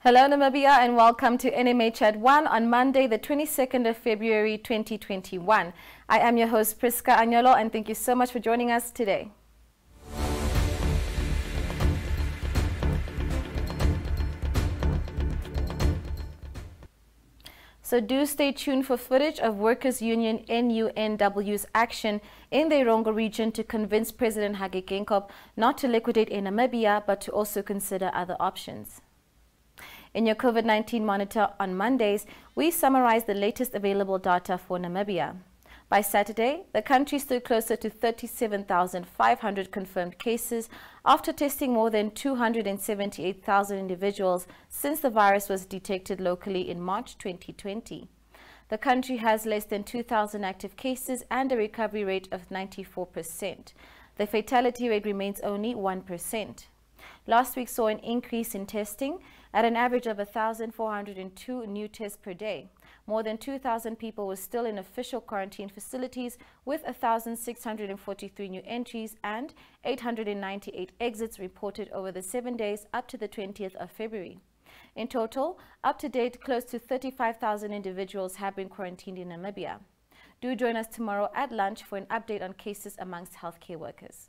Hello Namibia and welcome to NMH at 1 on Monday the 22nd of February 2021. I am your host Priska Anyolo and thank you so much for joining us today. So do stay tuned for footage of Workers' Union NUNW's action in the Irongo region to convince President Hage Geingob not to liquidate in Namibia but to also consider other options. In your COVID-19 monitor on Mondays, we summarize the latest available data for Namibia. By Saturday, the country stood closer to 37,500 confirmed cases after testing more than 278,000 individuals since the virus was detected locally in March 2020. The country has less than 2,000 active cases and a recovery rate of 94%. The fatality rate remains only 1%. Last week saw an increase in testing at an average of 1,402 new tests per day. More than 2,000 people were still in official quarantine facilities, with 1,643 new entries and 898 exits reported over the 7 days up to the 20th of February. In total, up to date, close to 35,000 individuals have been quarantined in Namibia. Do join us tomorrow at lunch for an update on cases amongst healthcare workers.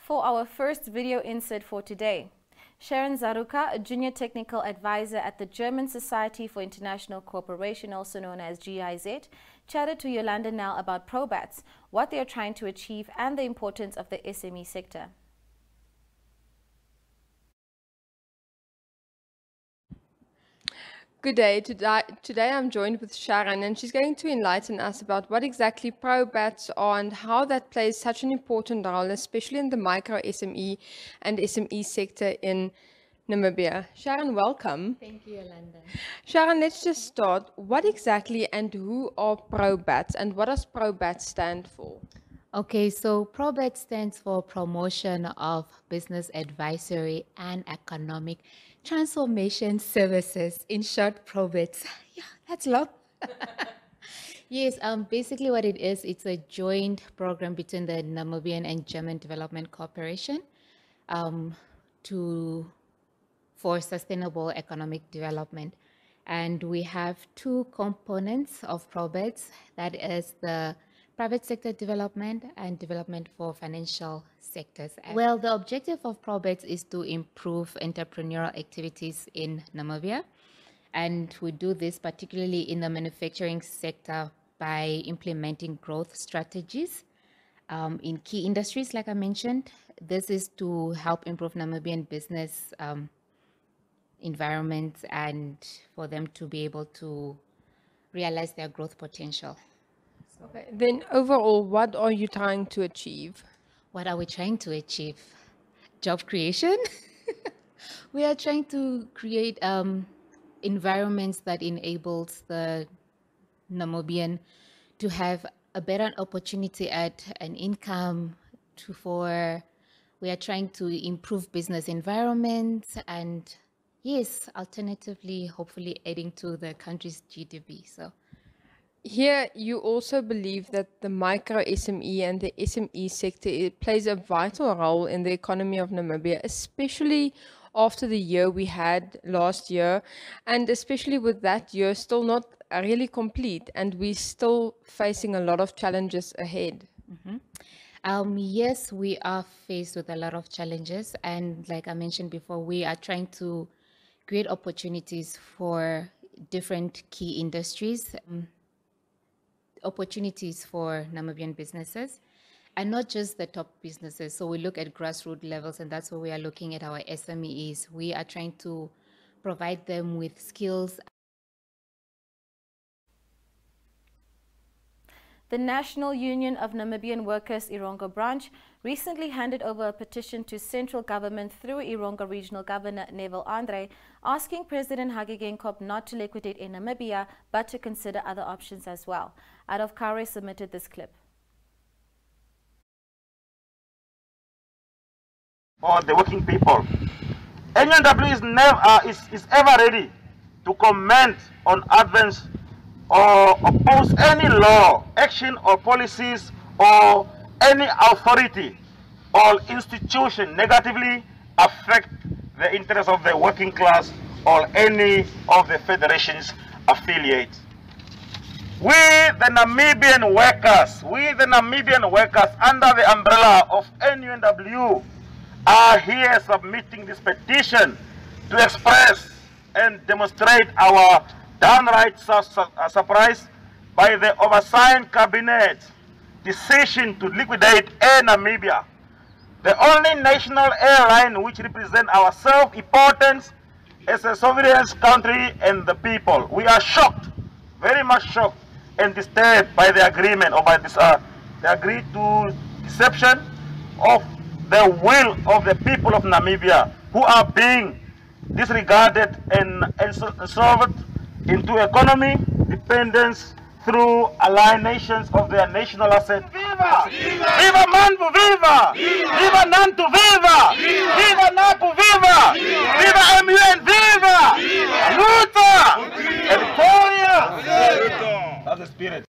For our first video insert for today, Sharon Zaruka, a junior technical advisor at the German Society for International Cooperation, also known as GIZ, chatted to Yolanda Nell about Probats, what they are trying to achieve and the importance of the SME sector. Good day. Today I'm joined with Sharon and she's going to enlighten us about what exactly Probats are and how that plays such an important role, especially in the micro SME and SME sector in Namibia. Sharon, welcome. Thank you, Yolanda. Sharon, let's just start. What exactly and who are Probats and what does Probats stand for? Okay, so ProBat stands for Promotion of Business Advisory and Economic Transformation Services. In short, ProBat. Yeah, that's long. Yes, basically what it is, it's a joint program between the Namibian and German Development Corporation for sustainable economic development. And we have two components of ProBats. That is the private sector development and development for financial sectors. Well, the objective of ProBats is to improve entrepreneurial activities in Namibia. And we do this particularly in the manufacturing sector by implementing growth strategies in key industries, like I mentioned. This is to help improve Namibian business environments and for them to be able to realize their growth potential. Okay. Then overall, what are you trying to achieve? What are we trying to achieve? Job creation. We are trying to create environments that enables the Namibian to have a better opportunity at an income we are trying to improve business environments and Yes, alternatively, hopefully adding to the country's GDP. So Here, you also believe that the micro SME and the SME sector it plays a vital role in the economy of Namibia, especially after the year we had last year, and especially with that year still not really complete, and we're still facing a lot of challenges ahead. yes, we are faced with a lot of challenges. And like I mentioned before, we are trying to create opportunities for different key industries, opportunities for Namibian businesses, and not just the top businesses. So we look at grassroots levels, and that's where we are looking at our SMEs. We are trying to provide them with skills. The National Union of Namibian Workers Irongo branch recently handed over a petition to central government through Irongo Regional Governor Neville Andre, asking President Hage Geingob not to liquidate in Namibia, but to consider other options as well. Adolf Kare submitted this clip. For the working people, NUNW is ever ready to comment on advance or oppose any law, action or policies or any authority or institution negatively affect the interests of the working class or any of the federation's affiliates. We the Namibian workers under the umbrella of NUNW are here submitting this petition to express and demonstrate our downright surprise by the oversigned cabinet decision to liquidate Air Namibia, the only national airline which represents our self-importance as a sovereign country and the people. We are shocked, very much shocked and disturbed by the agreement or by this the agreed to deception of the will of the people of Namibia, who are being disregarded and solved into economy dependence through alienations of their national asset. Viva! Viva! Viva Manbu! Viva! Viva! Viva Nantu! Viva! Viva! Viva Napu! Viva! Viva! Viva MUN! Viva! Viva! Luta! Victoria! That's the spirit.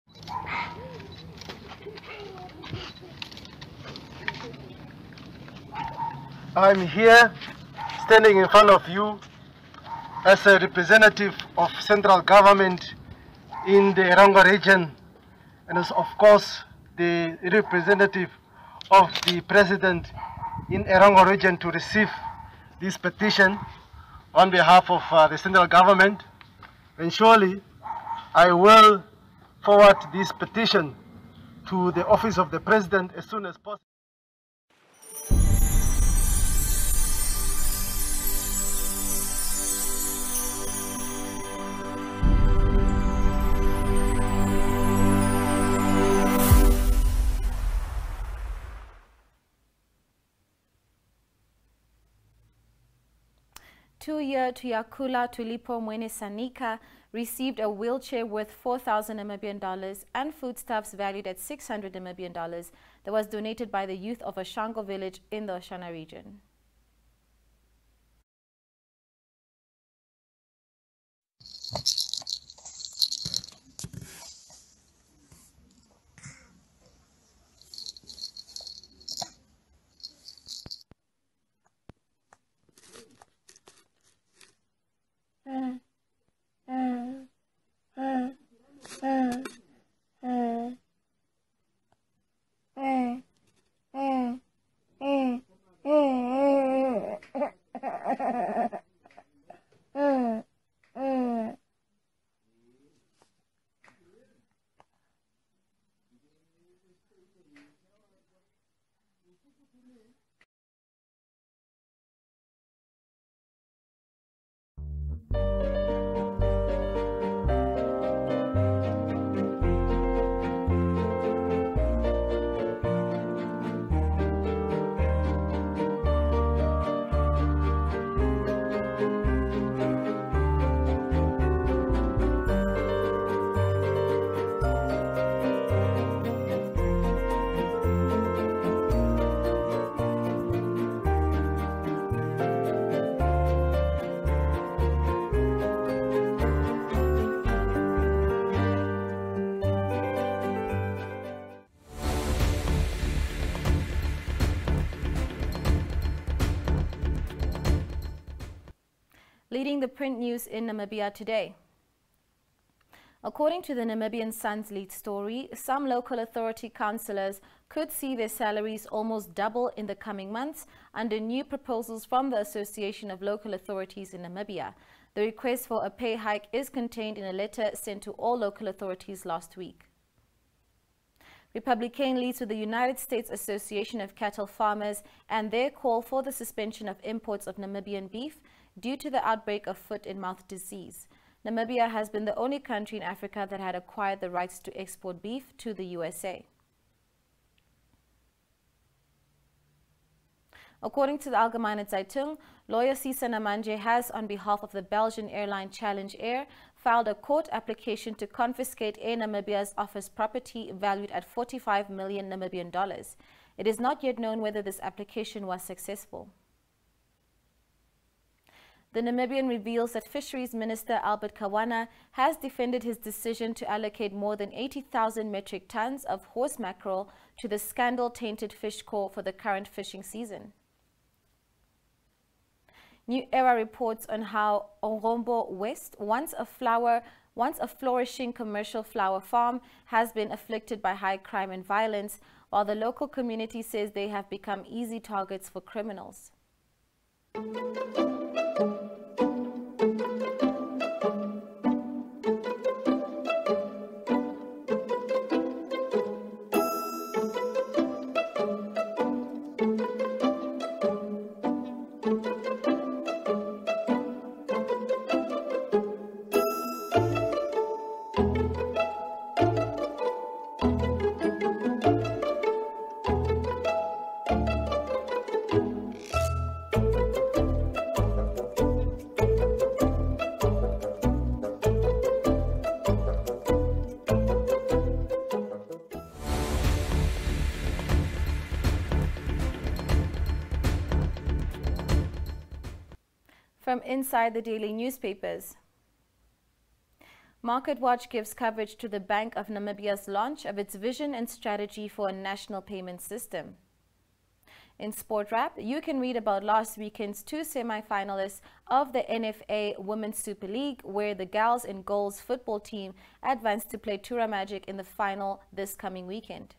I'm here standing in front of you as a representative of central government in the Irongo region, and as of course the representative of the president in Irongo region to receive this petition on behalf of the central government. And surely I will forward this petition to the office of the president as soon as possible. 2-year Tuyakula Tulipo Mwene Sanika received a wheelchair worth 4,000 Namibian dollars and foodstuffs valued at 600 Namibian dollars that was donated by the youth of a Shango village in the Oshana region. Leading the print news in Namibia today. According to the Namibian Sun's lead story, some local authority councillors could see their salaries almost double in the coming months under new proposals from the Association of Local Authorities in Namibia. The request for a pay hike is contained in a letter sent to all local authorities last week. Republican leads with the United States Association of Cattle Farmers and their call for the suspension of imports of Namibian beef due to the outbreak of foot-and-mouth disease. Namibia has been the only country in Africa that had acquired the rights to export beef to the USA. According to the Algemeine Zeitung, lawyer Sisa Namanje has, on behalf of the Belgian airline Challenge Air, filed a court application to confiscate Air Namibia's office property valued at 45 million Namibian dollars. It is not yet known whether this application was successful. The Namibian reveals that Fisheries Minister Albert Kawana has defended his decision to allocate more than 80,000 metric tons of horse mackerel to the scandal-tainted fish core for the current fishing season. New Era reports on how Orombo West, once a flourishing commercial flower farm, has been afflicted by high crime and violence, while the local community says they have become easy targets for criminals. From inside the daily newspapers. MarketWatch gives coverage to the Bank of Namibia's launch of its vision and strategy for a national payment system. In Sport Wrap, you can read about last weekend's two semi-finalists of the NFA Women's Super League, where the Gals in Goals football team advanced to play Tura Magic in the final this coming weekend.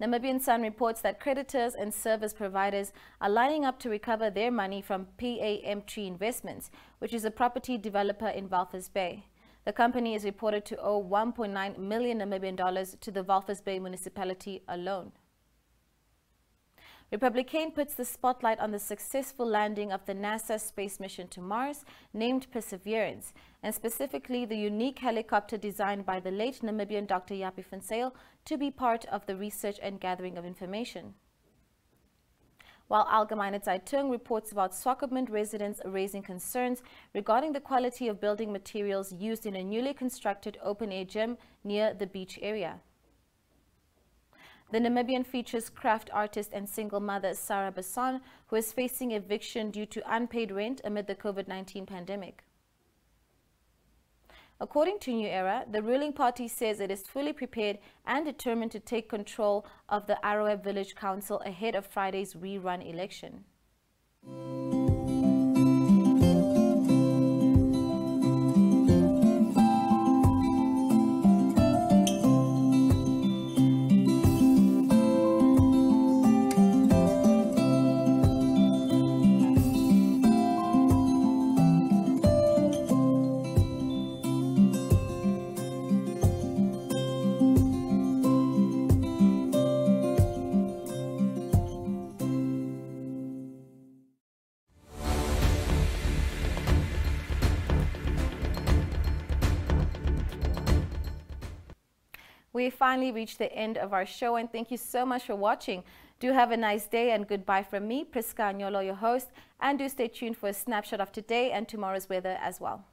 Namibian Sun reports that creditors and service providers are lining up to recover their money from PAM Tree Investments, which is a property developer in Walvis Bay. The company is reported to owe 1.9 million Namibian dollars to the Walvis Bay municipality alone. Republican puts the spotlight on the successful landing of the NASA space mission to Mars, named Perseverance, and specifically the unique helicopter designed by the late Namibian Dr. Yapi van Zyl to be part of the research and gathering of information. While Algemeine Zeitung reports about Swakopmund residents raising concerns regarding the quality of building materials used in a newly constructed open-air gym near the beach area. The Namibian features craft artist and single mother Sarah Basson, who is facing eviction due to unpaid rent amid the COVID-19 pandemic. According to New Era, the ruling party says it is fully prepared and determined to take control of the Aroe Village Council ahead of Friday's rerun election. We finally reached the end of our show, and thank you so much for watching. Do have a nice day, and goodbye from me, Priska Anyolo, your host, and do stay tuned for a snapshot of today and tomorrow's weather as well.